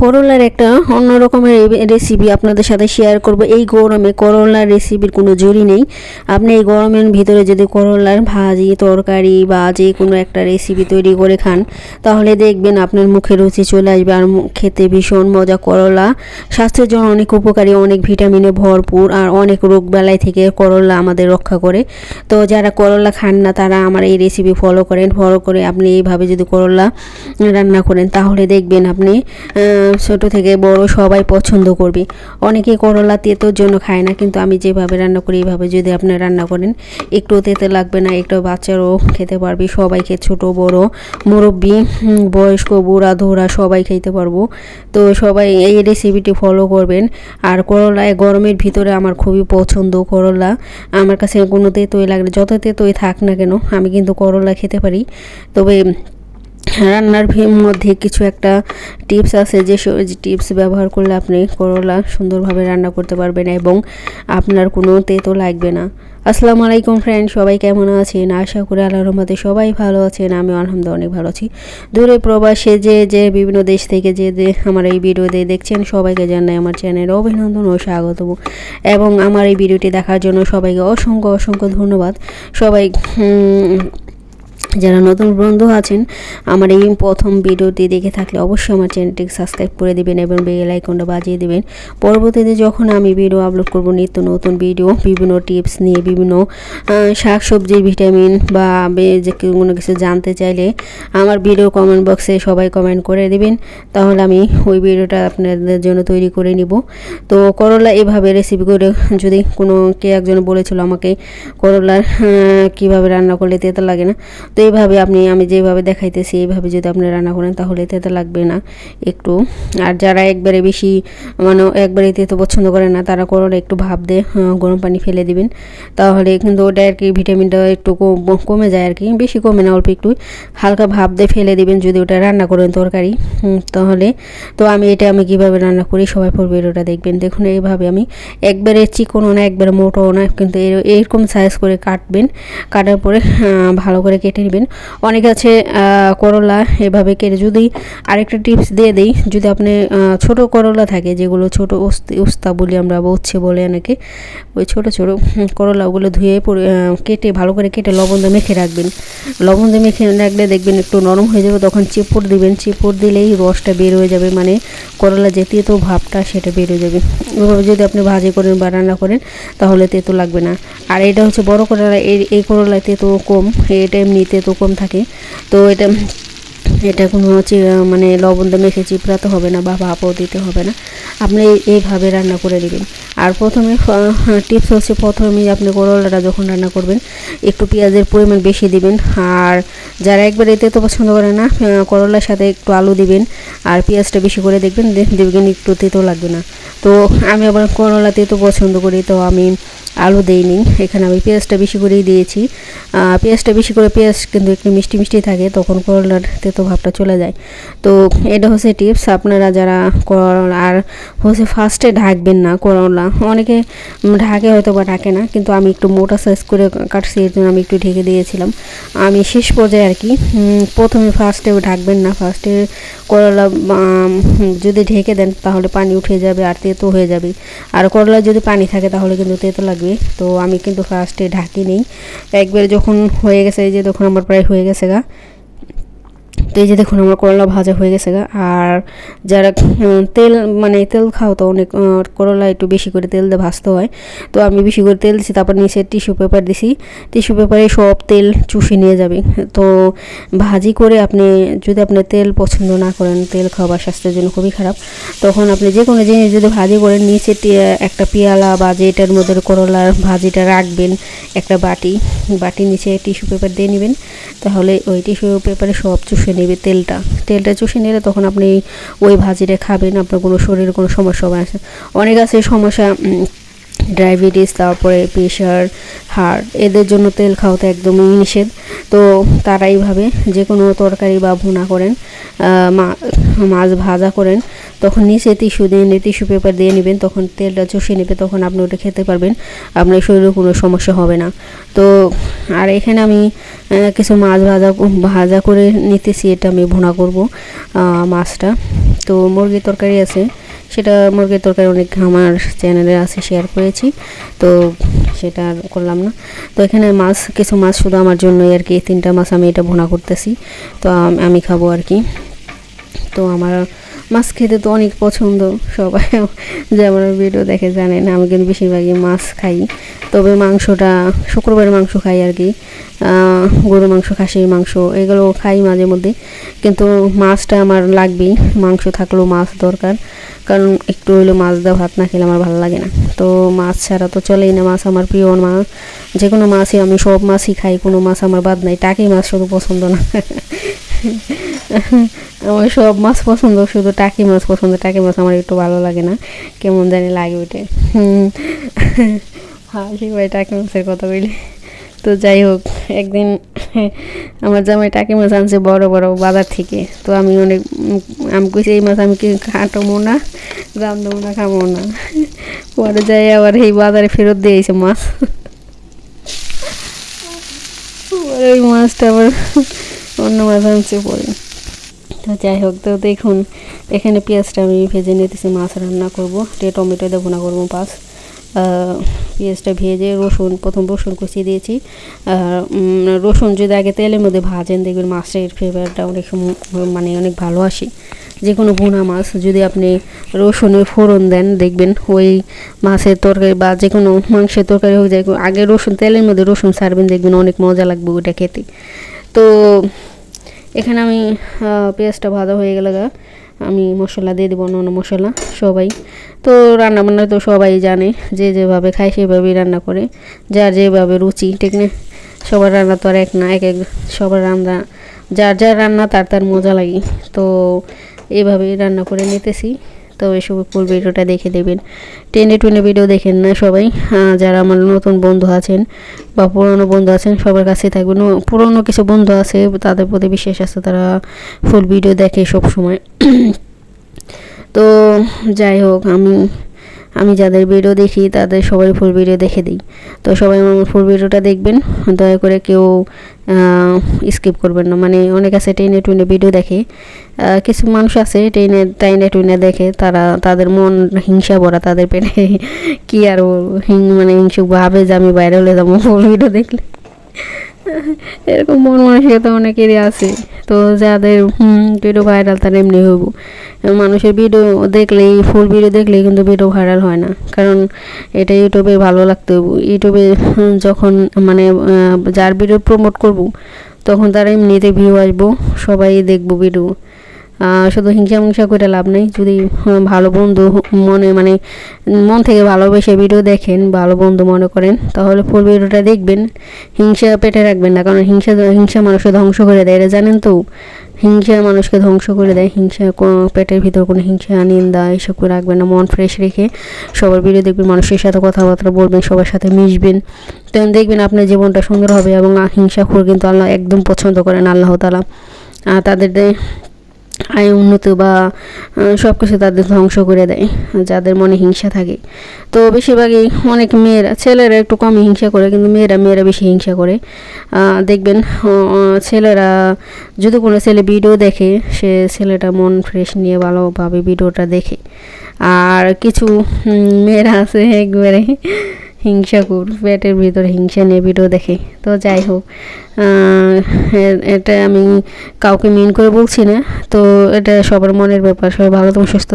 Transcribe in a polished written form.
করলার একটা অন্য রকমের রেসিপি আপনাদের সাথে শেয়ার করব। এই গরমে করলার রেসিপির কোনো জুড়ি নেই। আপনি এই গরমের ভিতরে যদি করলার ভাজি, তরকারি বা যে কোনো একটা রেসিপি তৈরি করে খান, তাহলে দেখবেন আপনার মুখে রুচি চলে আসবে। আর খেতে ভীষণ মজা। করলা স্বাস্থ্যের জন্য অনেক উপকারী, অনেক ভিটামিনে ভরপুর, আর অনেক রোগ বালাই থেকে করলা আমাদের রক্ষা করে। তো যারা করলা খান না তারা আমার এই রেসিপি ফলো করে আপনি এইভাবে যদি করলা রান্না করেন, তাহলে দেখবেন আপনি ছোট থেকে বড় সবাই পছন্দ করবে। অনেকে করলা তেতোর জন্য খায় না, কিন্তু আমি যেভাবে রান্না করি এইভাবে যদি আপনি রান্না করেন, একটু তেতে লাগবে না, একটু বাচ্চারাও খেতে পারবে। সবাইকে, ছোট বড়, মুরব্বী, বয়স্ক, বুড়া ধরা সবাই খেতে পারবো। তো সবাই এই রেসিপিটি ফলো করবেন। আর করলা গরমের ভিতরে আমার খুবই পছন্দ। করলা আমার কাছে কোনো তেতোই লাগে না, যত তেতোই থাক না কেন আমি কিন্তু করলা খেতে পারি। তবে রান্নার মধ্যে কিছু একটা টিপস আছে, যে টিপস ব্যবহার করলে আপনি করলা সুন্দরভাবে রান্না করতে পারবেন এবং আপনার কোনো তেতো লাগবে না। আসসালামু আলাইকুম ফ্রেন্ড, সবাই কেমন আছেন? আশা করি আল্লাহর রহমতে সবাই ভালো আছেন। আমি আলহামদুলিল্লাহ অনেক ভালো আছি। দূরে প্রবাসে যে বিভিন্ন দেশ থেকে যে আমার এই ভিডিওতে দেখছেন, সবাইকে জানাই আমার চ্যানেলে অভিনন্দন ও স্বাগত। এবং আমার এই ভিডিওটি দেখার জন্য সবাইকে অসংখ্য ধন্যবাদ। সবাই যারা নতুন বন্ধু আছেন, আমার এই প্রথম ভিডিওটি দেখে থাকলে অবশ্যই আমার চ্যানেলটিকে সাবস্ক্রাইব করে দিবেন এবং বেল আইকনটা বাজিয়ে দিবেন। পরবর্তীতে যখন আমি ভিডিও আপলোড করব, নিত্য নতুন ভিডিও, বিভিন্ন টিপস নিয়ে, বিভিন্ন শাকসবজির ভিটামিন বা যে কোনো কিছু জানতে চাইলে আমার ভিডিও কমেন্ট বক্সে সবাই কমেন্ট করে দিবেন, তাহলে আমি ওই ভিডিওটা আপনাদের জন্য তৈরি করে নিব। তো করলা এভাবে রেসিপি করে, যদি কোনো একজন বলেছিল আমাকে করলার কীভাবে রান্না করলে তেতো লাগে না, তো এইভাবে আমি যেভাবে দেখাইতেছি এইভাবে যদি আপনি রান্না করেন, তাহলে তেতো লাগবে না একটু। আর যারা একবারে বেশি একবারে তেতো পছন্দ করে না, তারা করলা একটু ভাপ দিয়ে গরম পানি ফেলে দিবেন, তাহলে কিন্তু ওটা আর কি ভিটামিনটা একটু কমে যায় আর কি, বেশি কমে না, অল্প একটু হালকা ভাপ দিয়ে ফেলে দিবেন যদি ওটা রান্না করেন তরকারি। তাহলে তো আমি কীভাবে রান্না করি, সবাই পড়বে ভিডিওটা দেখবেন। দেখুন এইভাবে আমি একবারে চিকনও না একবারে মোটাও না, কিন্তু এরকম সাইজ করে কাটবেন। কাটার পরে ভালো করে কেটে নেবেন। অনেক আছে করলা এভাবে কেটে, যদি আরেকটা টিপস দিয়ে দিই, যদি আপনি ছোট করলা থাকে, যেগুলো ছোট উস্তা বলি আমরা, উচ্ছে বলে অনেকে, ওই ছোট করলাগুলো ধুয়ে কেটে ভালো করে কেটে লবণ দিয়ে মেখে রাখবেন। লবণ দিয়ে মেখে রাখলে দেখবেন একটু নরম হয়ে যাবে, তখন চিপুর দিবেন। চিপুর দিলেই রসটা বের হয়ে যাবে, মানে করলা যে তেতো ভাবটা সেটা বের হয়ে যাবে। ওইভাবে যদি আপনি ভাজি করেন বা রান্না করেন, তাহলে তেতো লাগবে না। আর এটা হচ্ছে বড় করলা, এই করলায় তেতো কম, এটা এমনি তেতো কম থাকে। তো এটা কোনো মানে লবণ দিয়ে মেখে চিপড়াতে হবে না বা ভাপও দিতে হবে না, আপনি এইভাবে রান্না করে দিবেন। আর প্রথমে টিপস হচ্ছে, প্রথমে আপনি করলাটা যখন রান্না করবেন, একটু পেঁয়াজের পরিমাণ বেশি দিবেন। আর যারা একবারে তেতো পছন্দ করে না, করলার সাথে একটু আলু দিবেন আর পেঁয়াজটা বেশি করে দেখবেন একটু তেতো লাগবে না। তো আমি আবার করলা তেতো পছন্দ করি, তো আমি আলু দেইনি, এখানে আমি পেঁয়াজটা বেশি করেই দিয়েছি। পেঁয়াজটা বেশি করে, পেঁয়াজ কিন্তু একটু মিষ্টি থাকে, তখন করলার তেতো ভাবটা চলে যায়। তো এটা হচ্ছে টিপস। আপনারা যারা করলা আর হচ্ছে ফার্স্টে ঢাকবেন না করলা, অনেকে ঢাকে হয়তো বা ঢাকে না, কিন্তু আমি একটু মোটা সাইজ করে কাটছি, এর জন্য আমি একটু ঢেকে দিয়েছিলাম। আমি শেষ পর্যায়ে আর কি, প্রথমে ফার্স্টেও ঢাকবেন না। ফার্স্টে করলা যদি ঢেকে দেন, তাহলে পানি উঠে যাবে আর তেতো হয়ে যাবে। আর করলা যদি পানি থাকে, তাহলে কিন্তু তেতো লাগবে। তো আমি কিন্তু ফার্স্টে ঢাকি নেই, একবার যখন হয়ে গেছে, এই যে দেখুন আমার প্রায় হয়ে গেছে গা। তো এই যে দেখুন আমার করলা ভাজা হয়ে গেছে গা। আর যারা তেল খাও, তো অনেক করলা একটু বেশি করে তেল দিয়ে ভাজতে হয়, তো আমি বেশি করে তেল দিছি। তারপর নিচে টিস্যু পেপার দিছি, টিস্যু পেপারে সব তেল চুষে নিয়ে যাবে। তো ভাজি করে যদি আপনি তেল পছন্দ না করেন, তেল খাওয়া স্বাস্থ্যের জন্য খুবই খারাপ, তখন আপনি যে কোনো জিনিস যদি ভাজি করেন, নিচে একটা পেয়ালা বা যেটার মধ্যে করলার ভাজিটা রাখবেন, একটা বাটি নিচে টিস্যু পেপার দিয়ে নেবেন, তাহলে ওই টিস্যু পেপারে সব চুষে নেবে তেলটা চুষে নিলে তখন আপনি ওই ভাজিটা খাবেন, আপনার কোনো শরীরে কোনো সমস্যা হবে না। অনেক আছে সমস্যা, ডায়াবেটিস, তারপরে প্রেশার, হার্ট, এদের জন্য তেল খাওয়াতে একদমই নিষেধ। তো তারা এইভাবে যে কোনো তরকারি বা ভুনা করেন, মাছ ভাজা করেন, তখন নিচে টিস্যু দিয়ে টিস্যু পেপার দিয়ে নেবেন, তখন তেলটা চষে নেবে, তখন আপনি ওটা খেতে পারবেন, আপনার শরীরে কোনো সমস্যা হবে না। তো আর এখানে আমি কিছু মাছ ভাজা করে নিতেছি, এটা আমি ভুনা করব মাছটা। তো মুরগির তরকারি আছে, সেটা মুরগির তরকারি অনেক আমার চ্যানেলে আছে, শেয়ার করেছি, তো সেটা আর করলাম না। তো এখানে কিছু মাছ শুধু আমার জন্যই আর কি, 3টা মাছ আমি এটা ভুনা করতেছি, তো আমি খাবো আর কি। তো আমার মাছ খেতে তো অনেক পছন্দ, সবাই যে আমার ভিডিও দেখে জানেন আমি কিন্তু বেশিরভাগই মাছ খাই। তবে মাংসটা শুক্রবারে মাংস খাই আর কি, গরুর মাংস, খাসির মাংস এগুলো খাই মাঝে মধ্যে, কিন্তু মাছটা আমার লাগবেই, মাংস থাকলেও মাছ দরকার, কারণ একটু হইলেও মাছ দেওয়া ভাত না খেলে আমার ভালো লাগে না। তো মাছ ছাড়া তো চলেই না, মাছ আমার প্রিয় মাছ, যে কোনো মাছই আমি সব মাছই খাই, কোনো মাছ আমার বাদ নাই, টাকি মাছ শুধু পছন্দ না আমার সব মাছ পছন্দ, শুধু টাকি মাছ পছন্দ, টাকি মাছ আমার একটু ভালো লাগে না, কেমন জানি লাগে ওইটাই। হাসি ভাই টাকি মাছের কথা বলি। তো যাই হোক, একদিন আমার জামাই টাকি মাছ আনছে বড় বড় বাজার থেকে, তো আমি আমি কইছি এই মাছ আমি কি কাটবো না, রান্ধবো না, খাবো না, পরে যাই আবার এই বাজারে ফেরত দিয়েছে মাছ, ওই মাছটা আবার অন্য মাছ আনছে পরে। তো যাই হোক, তো দেখুন এখানে পেঁয়াজটা আমি ভেজে নিতেছি, মাছ রান্না করবো, টমেটো দিয়ে ভুনা করবো পেঁয়াজটা ভেজে প্রথম রসুন কুচিয়ে দিয়েছি। রসুন যদি আগে তেলের মধ্যে ভাজেন, দেখবেন মাছের ফ্লেভারটা অনেক মানে অনেক ভালো আসে। যে কোনো ভুনা মাছ যদি আপনি রসুনের ফোড়ন দেন, দেখবেন ওই মাছের তরকারি বা যে কোনো মাংসের তরকারি হয়ে যায়, আগে তেলের মধ্যে রসুন ছাড়বেন, দেখবেন অনেক মজা লাগবে ওটা খেতে। তো এখানে আমি পেঁয়াজটা ভাজা হয়ে গেলে আমি মশলা দিয়ে দেবো, অন্য মশলা সবাই তো রান্নাবান্না তো সবাই জানে, যে যেভাবে খায় সেভাবেই রান্না করে, যার যেভাবে রুচি, ঠিক না? সবার রান্না তো আর এক না, সবার রান্না যার রান্না তার মজা লাগে। তো এইভাবেই রান্না করে নিতেছি। তো এসব ফুল ভিডিওটা দেখে দেবেন, টেনে ভিডিও দেখেন না সবাই, যারা আমার নতুন বন্ধু আছেন বা পুরনো বন্ধু আছেন সবার কাছে থাকবেন। পুরনো কিছু বন্ধু আছে তাদের প্রতি বিশেষ আছে, তারা ফুল ভিডিও দেখে সব সময়। তো যাই হোক, আমি যাদের ভিডিও দেখি তাদের সবাই ফুল ভিডিও দেখে দিই। তো সবাই আমার ফুল ভিডিওটা দেখবেন, দয়া করে কেউ স্কিপ করবেন না। মানে অনেক আছে টেনে ভিডিও দেখে, কিছু মানুষ আছে টেনে দেখে, তাদের মন হিংসা ভরা, তাদের পেটে কি আর মানে হিংসুক ভাবে যে আমি বাইরে হলে যাবো ফুল ভিডিও দেখলে, এরকম মন মানসিকতা অনেকেরই আছে। তো যাদের ভিডিও ভাইরাল তারা এমনি হইব, মানুষের ভিডিও দেখলেই, ফুল ভিডিও দেখলেই কিন্তু ভিডিও ভাইরাল হয় না, কারণ এটা ইউটিউবে ভালো লাগতে হইব। ইউটিউবে যখন মানে যার ভিডিও প্রমোট করব, তখন তারা এমনিতে ভিউ আসবো, সবাই দেখবো ভিডিও। শুধু হিংসা করে লাভ নেই। যদি ভালো বন্ধু মানে মন থেকে ভালোবেসে ভিডিও দেখেন, ভালো বন্ধু মনে করেন, তাহলে ফুল ভিডিওটা দেখবেন, হিংসা পেটে রাখবেন না, কারণ হিংসা মানুষকে ধ্বংস করে দেয়, এটা জানেন তো? হিংসা মানুষকে ধ্বংস করে দেয়, পেটের ভিতর কোনো হিংসা নিন্দা এসব করে রাখবেন না। মন ফ্রেশ রেখে সবার ভিডিও দেখবেন, মানুষের সাথে কথাবার্তা বলবেন, সবার সাথে মিশবেন, তখন দেখবেন আপনার জীবনটা সুন্দর হবে। এবং হিংসাখোর কিন্তু আল্লাহ একদম পছন্দ করেন, আল্লাহ তাআলা তাদের আয় উন্নতি বা সব কিছু তাদের ধ্বংস করে দেয় যাদের মনে হিংসা থাকে। তো বেশিরভাগই অনেক ছেলেরা একটু কমই হিংসা করে, কিন্তু মেয়েরা বেশি হিংসা করে। দেখবেন ছেলেরা যদি কোনো ছেলে ভিডিও দেখে, সে ছেলেটা মন ফ্রেশ নিয়ে ভালোভাবে ভিডিওটা দেখে। আর কিছু মেয়েরা আছে একবারে হিংসাকুর, পেটের ভিতরে হিংসা নিয়ে ভিডিও দেখে। তো যাই হোক, এটা আমি কাউকে মিন করে বলছি না, তো এটা সবার মনের ব্যাপার। সবাই ভালো, সুস্থ